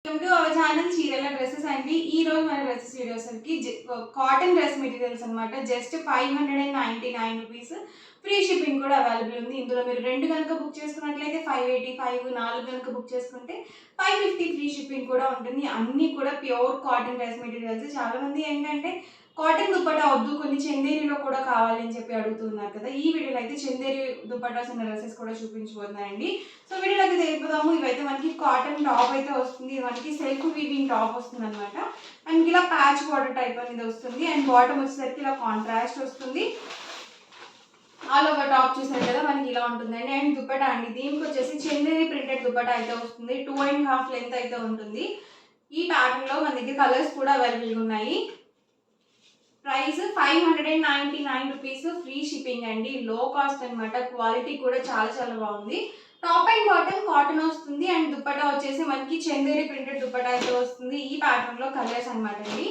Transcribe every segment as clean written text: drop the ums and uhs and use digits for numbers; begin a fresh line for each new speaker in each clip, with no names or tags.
Welcome to our channel చీరల dresses అండి. ఈ రోజు మన డ్రెస్సెస్ వీడియోస్కి కాటన్ డ్రెస్ మెటీరియల్స్ అనమాట. Just 599 rupees. ఫ్రీ షిప్పింగ్ కూడా అవైలబుల్ ఉంది. ఇందులో మీరు 2 కనుక బుక్ చేసుకున్నట్లయితే 585, 4 కనుక బుక్ చేసుకుంటే 550 ఫ్రీ షిప్పింగ్ కూడా ఉంటుంది. అన్నీ కూడా ప్యూర్ కాటన్ డ్రెస్ మెటీరియల్స్. చాలామంది ఏంటంటే కాటన్ దుప్పటా వద్దు, కొన్ని చందేరిలో కూడా కావాలి అని చెప్పి అడుగుతున్నారు కదా. ఈ వీడియోలో అయితే చందేరి దుప్పటాస్ ఉన్న డ్రెస్సెస్ కూడా చూపించబోతున్నానండి. సో వీడియోలో అయితే తెలుపుదాము. ఇవైతే మనకి కాటన్ టాప్ అయితే వస్తుంది. ఇది మనకి సెల్ఫ్ వీవింగ్ టాప్ వస్తుంది అనమాట. అండ్ ఇలా ప్యాచ్ బార్డర్ టైప్ అనేది వస్తుంది. అండ్ బాటమ్ వచ్చేసరికి ఇలా కాంట్రాస్ట్ వస్తుంది. ఆల్ ఓవర్ టాప్ చూసారు కదా, మనకి ఇలా ఉంటుందండి. అండ్ దుప్పటా అండి, దీనికి వచ్చేసి చందేరి ప్రింటెడ్ దుప్పటా అయితే వస్తుంది. 2.5 లెంత్ అయితే ఉంటుంది. ఈ ప్యాటర్న్ లో మన దగ్గర కలర్స్ కూడా అవైలబుల్గా ఉన్నాయి. Price 599 rupees. ఫ్రీ షిప్పింగ్ అండి. లో కాస్ట్ అనమాట. క్వాలిటీ కూడా చాలా చాలా బాగుంది. టాప్ అండ్ బాటమ్ కాటన్ వస్తుంది. అండ్ దుప్పటా వచ్చేసి మనకి చందేరి ప్రింటెడ్ దుప్పటా అయితే వస్తుంది. ఈ ప్యాటర్న్ లో కలర్స్ అనమాట అండి.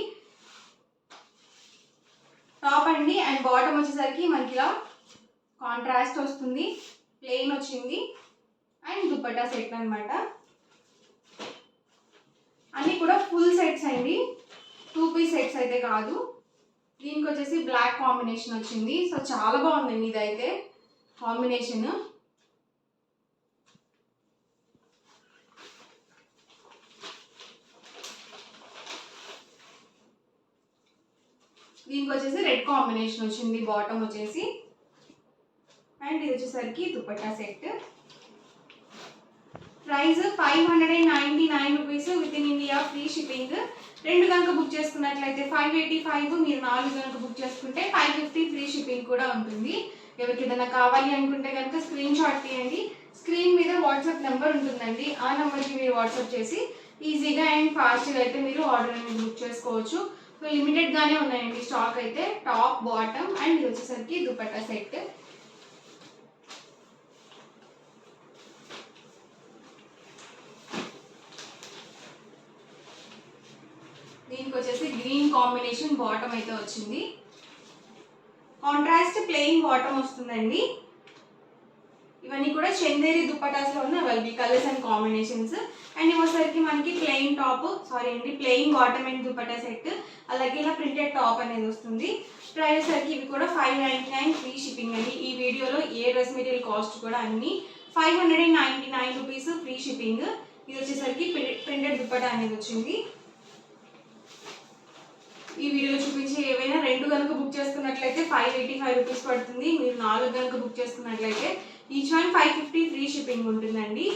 టాప్ అండి అండ్ బాటమ్ వచ్చేసరికి మనకి ఇలా కాంట్రాస్ట్ వస్తుంది. ప్లెయిన్ వచ్చింది. అండ్ దుప్పటా సెట్ అనమాట. అన్నీ కూడా ఫుల్ సెట్స్ అండి, 2 పీస్ సెట్స్ అయితే కాదు. దీనికి వచ్చేసి బ్లాక్ కాంబినేషన్ వచ్చింది. సో చాలా బాగుందండి ఇదైతే కాంబినేషన్. దీనికి వచ్చేసి రెడ్ కాంబినేషన్ వచ్చింది బాటమ్ వచ్చేసి. అండ్ ఇది వచ్చేసరికి dupatta set. Price 599 rupees. With in India free shipping. 2 కనుక బుక్ చేసుకున్నట్లయితే 585, మీరు 4 కనుక బుక్ చేసుకుంటే 550 ఫ్రీ షిప్పింగ్ కూడా ఉంటుంది. ఎవరికి ఏదైనా కావాలి అనుకుంటే కనుక స్క్రీన్ షాట్ తీయండి. స్క్రీన్ మీద వాట్సాప్ నెంబర్ ఉంటుందండి. ఆ నెంబర్కి మీరు వాట్సాప్ చేసి ఈజీగా అండ్ ఫాస్ట్గా అయితే మీరు ఆర్డర్ అనేది బుక్ చేసుకోవచ్చు. సో లిమిటెడ్గానే ఉన్నాయండి స్టాక్ అయితే. టాప్, బాటమ్ అండ్ ఇది వచ్చేసరికి దుపట్టా సెట్. దీనికి వచ్చేసి గ్రీన్ కాంబినేషన్ బాటమ్ అయితే వచ్చింది. కాంట్రాస్ట్ ప్లెయిన్ బాటమ్ వస్తుందండి. ఇవన్నీ కూడా చందేరి దుప్పటాస్లో ఉన్న available colours and combinations. And ఇవసరికి మనకి plain bottom and dupatta set. అలాగే ఇలా ప్రింటెడ్ టాప్ అనేది వస్తుంది. ప్రైస్ సరికి ఇవి కూడా 599 ఫ్రీ షిప్పింగ్ అండి. ఈ వీడియోలో ఏ డ్రెస్ మెటీరియల్ కాస్ట్ కూడా అన్ని 599 రూపీస్ ఫ్రీ షిప్పింగ్. ఇది వచ్చేసరికి ప్రింటెడ్ దుపట్టా అనేది వచ్చింది. ఈ వీడియోలో చూపించే ఏవైనా 2 కనుక బుక్ చేసుకున్నట్లయితే 585 రూపీస్ పడుతుంది. మీరు 4 కనుక బుక్ చేసుకున్నట్లయితే ఈచ్ వన్ 550 ఫ్రీ షిప్పింగ్ ఉంటుందండి.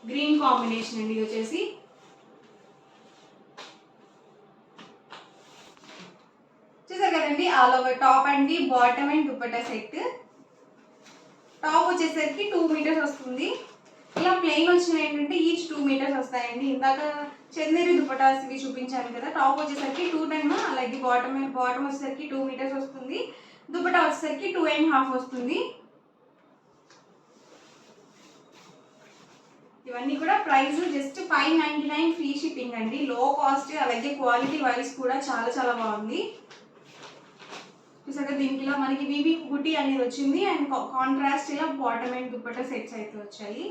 గ్రీన్ కాంబినేషన్ అండి ఇది వచ్చేసి. చూసారు కదండి, ఆల్ ఓవర్ టాప్ అండి, bottom and dupatta set. Top వచ్చేసరికి 2 మీటర్స్ వస్తుంది. ఇలా ప్లెయిన్ వచ్చిన ఏంటంటే ఈచ్ 2 మీటర్స్ వస్తాయండి. ఇందాక చందేరి దుపటాస్ ఇవి చూపించాను కదా. టాప్ వచ్చేసరికి 210, అలాగే బాటమ్ వచ్చేసరికి 2 మీటర్స్ వస్తుంది. దుపటా వచ్చేసరికి 2.5 వస్తుంది. ఇవన్నీ కూడా ప్రైస్ జస్ట్ 599 ఫ్రీ షిప్పింగ్ అండి. లో కాస్ట్, అలాగే క్వాలిటీ వైజ్ కూడా చాలా చాలా బాగుంది. చూసాక దీనికి ఇలా మనకి వీవింగ్ బుట్టి అనేది వచ్చింది. అండ్ కాంట్రాస్ట్ ఇలా బాటమ్ అండ్ దుపట్టా సెట్స్ అయితే వచ్చాయి.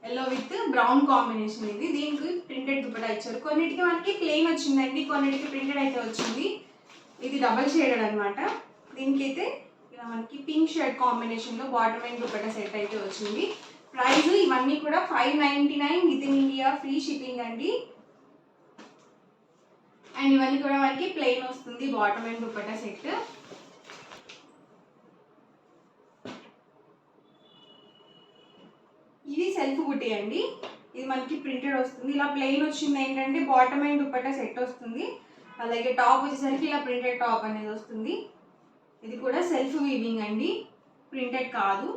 ఎల్లో విత్ బ్రౌన్ కాంబినేషన్ ఇది. దీనికి ప్రింటెడ్ దుపట్టా ఇచ్చారు. కొన్నిటికి మనకి ప్లెయిన్ వచ్చిందండి, కొన్నిటికి ప్రింటెడ్ అయితే వచ్చింది. ఇది డబల్ షేడెడ్ అనమాట. దీనికైతే ఇలా మనకి పింక్ షేడ్ కాంబినేషన్లో బాటమ్ అండ్ దుపట్టా సెట్ అయితే వచ్చింది. ప్రైస్ ఇవన్నీ కూడా 599 with in India free shipping అండి. అండ్ ఇవన్నీ కూడా మనకి ప్లెయిన్ వస్తుంది బాటమ్ అండ్ దుపట్టా సెట్. ఇది సెల్ఫ్ బుట్టి అండి. ఇది మనకి ప్రింటెడ్ వస్తుంది. ఇలా ప్లెయిన్ వచ్చింది ఏంటంటే బాటమ్ అండ్ దుపట్టా సెట్ వస్తుంది. అలాగే టాప్ వచ్చేసరికి ఇలా ప్రింటెడ్ టాప్ అనేది వస్తుంది. ఇది కూడా సెల్ఫ్ వీవింగ్ అండి, ప్రింటెడ్ కాదు.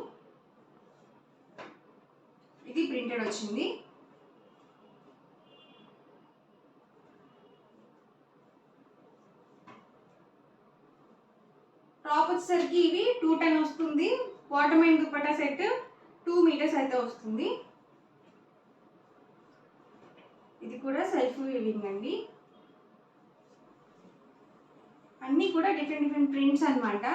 ఇది ప్రింటెడ్ వచ్చింది. టాప్ వచ్చేసరికి ఇవి 210 వస్తుంది. Bottom and dupatta set 2 metres అయితే వస్తుంది. ఇది కూడా సెల్ఫ్ వీవింగ్ అండి. అన్నీ కూడా డిఫరెంట్ ప్రింట్స్ అనమాట.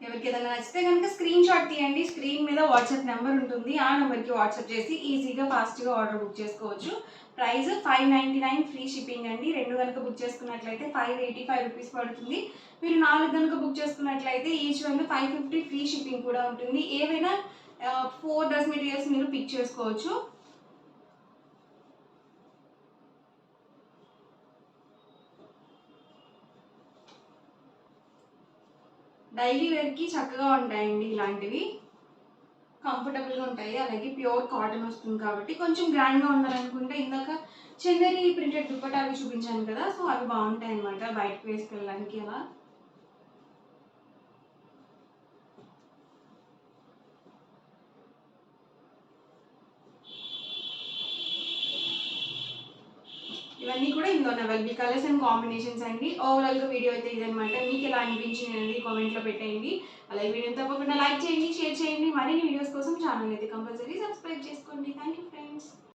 ఎవరికి ఏదైనా నచ్చితే కనుక స్క్రీన్ షాట్ తీయండి. స్క్రీన్ మీద వాట్సాప్ నెంబర్ ఉంటుంది. ఆ నెంబర్కి వాట్సాప్ చేసి ఈజీగా ఫాస్ట్గా ఆర్డర్ బుక్ చేసుకోవచ్చు. ప్రైస్ 599 ఫ్రీ షిప్పింగ్ అండి. 2 కనుక బుక్ చేసుకున్నట్లయితే 585 రూపీస్ పడుతుంది. మీరు 4 కనుక బుక్ చేసుకున్నట్లయితే ఈచ్ వన్ 550 ఫ్రీ షిప్పింగ్ కూడా ఉంటుంది. ఏవైనా 4 డ్రెస్ మెటీరియల్స్ మీరు పిక్ చేసుకోవచ్చు. డైలీ వేర్కి చక్కగా ఉంటాయండి ఇలాంటివి. కంఫర్టబుల్గా ఉంటాయి. అలాగే ప్యూర్ కాటన్ వస్తుంది కాబట్టి కొంచెం గ్రాండ్గా ఉండాలనుకుంటే ఇందాక చందేరి ప్రింటెడ్ దుపట్టా అవి చూపించాను కదా, సో అవి బాగుంటాయి అన్నమాట బయటకు వేసుకెళ్ళడానికి. అలా ఇవన్నీ కూడా ఇందులో అవైలబుల్ కలర్స్ అండ్ కాంబినేషన్స్ అండి. ఓవరాల్గా వీడియో అయితే ఇదనమాట. మీకు ఎలా అనిపించింది అనేది కామెంట్లో పెట్టేయండి. అలాగే వీడియోని తప్పకుండా లైక్ చేయండి, షేర్ చేయండి. మరిన్ని వీడియోస్ కోసం ఛానల్ అయితే కంపల్సరీ సబ్స్క్రైబ్ చేసుకోండి.